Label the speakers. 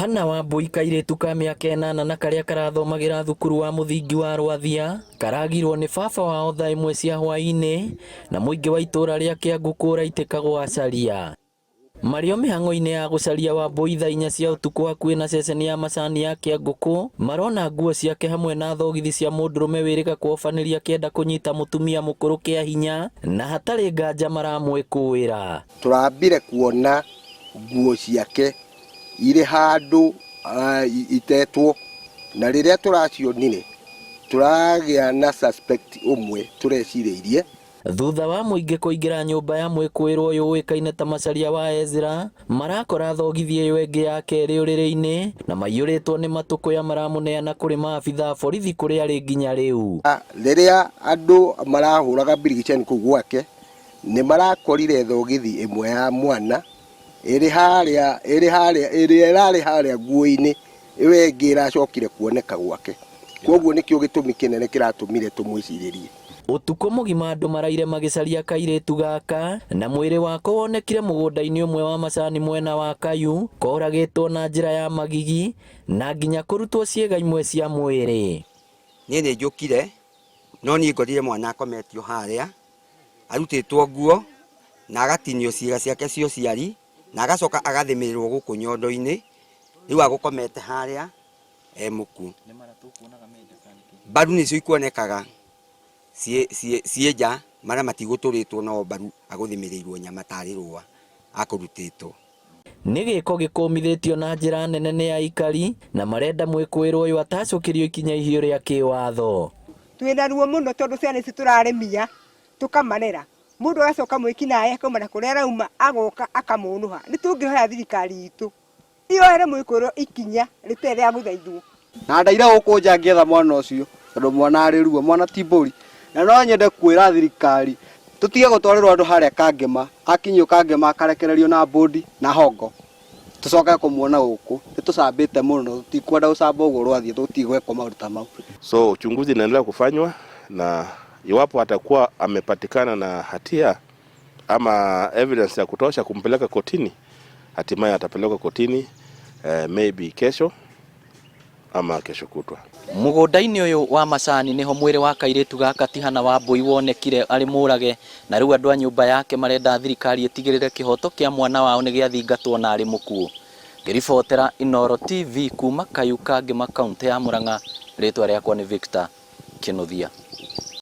Speaker 1: Hana Wambui kairitu ka mĩaka 8 na karia karathomagira thukuru wa muthingi wa Rwathia karagirwo ni baba wao thaa 1 cia hwaini na muingi wa itura ria Kianguku uraitika gwacaria. Mario mĩhang'o-inĩ ya gucaria Wambui thaa 4 cia utuku hakuhĩ na ceceni ya macani ya Kianguku marona nguo ciake hamwe na thogithi cia mũndũrũme wĩrĩga kuobanĩria kĩenda kũnyita mũtumia mũkũrũ kĩa hinya na hatarĩ nganja maramwĩkũĩra.
Speaker 2: Turambire kuona nguo ciake ire handu itetwo na riria turacionire turagia na suspect umwe tureciriirie.
Speaker 1: Thutha wa muingi kuingira nyumba ya mwikuirwo uyu wikaine ta Macharia wa Ezra marakora thogithi iyo ingi ya keri uriri-ini na maiyuritwo ni matuku ya maramuneana kuri maabitha borithi kuri ari nginya riu.
Speaker 2: Riria andu marahuraga birigiceni kuu gwake ni marakorire thogithi imwe ya mwana iri haria nguo-ini iwe ingi iracokire kuoneka gwake. Koguo nikio gitumi kinene kiratumire tumwiciririe.
Speaker 1: Utuko mugima andu maraire magicaria kairitu gaka na mwiri wako wonekire mugunda-ini umwe wa macani mwena wa Kayu koragitwo na njira ya magigi na nginya kurutwo ciega imwe cia mwiri.
Speaker 3: Nie ni njukire no ni ngorire mwana akometio haria arutitwo nguo na agatinio ciega ciake cio ciari na agacoka agathimirirwo guku nyondo-ini riu agukomete haria muku. Baru nicio ikuonekaga cienja maria matiguturitwo no baru aguthimirirwo nyama tari rua akurutitwo.
Speaker 1: Ni giko gikumithitio na njira nene ni aikari na marenda mwikuirwo uyu atacokirio ikinya ihio ria kiwatho.
Speaker 4: Twina ruo muno tondu ciana ici turaremia tukamarera mundu agacoka mwiki naye akauma kuria rauma agoka akamunuha. Ni tungihoya thirikari itu iyoere mwikuirwo ikinya ritere ya guthaithwo
Speaker 5: na ndaira gukunja ngietha mwana ucio tondu mwana ari ruo mwana tiburi na no nyende kwira thirikari tutige gutwarirwo andu haria Kangema akinyio Kangema akarekererio na bodi na hongo tucoke kumuona guku nitucambite muno tutikwenda gucamba uguo Rwathia tutigweka maruta mau.
Speaker 6: So uchunguzi unaendelea kufanywa na iwapo atakuwa amepatikana na hatia ama evidence ya kutosha kumpeleka kotini, hatimaye atapelekwa kotini maybe kesho ama kesho kutwa.
Speaker 1: Mugunda-ini uyu wa macani niho mwiri wa kairitu gaka ti Hana Wambui wonekire ari murage na riu andu a nyumba yake marenda thirikari itigirire kihoto kia mwana wao ni giathingatwo na ari mukuo. Ngiribotera Inooro TV kuma Kayu Kangema kaunti ya Murang'a, ritwa riakwa ni Victor Kinuthia.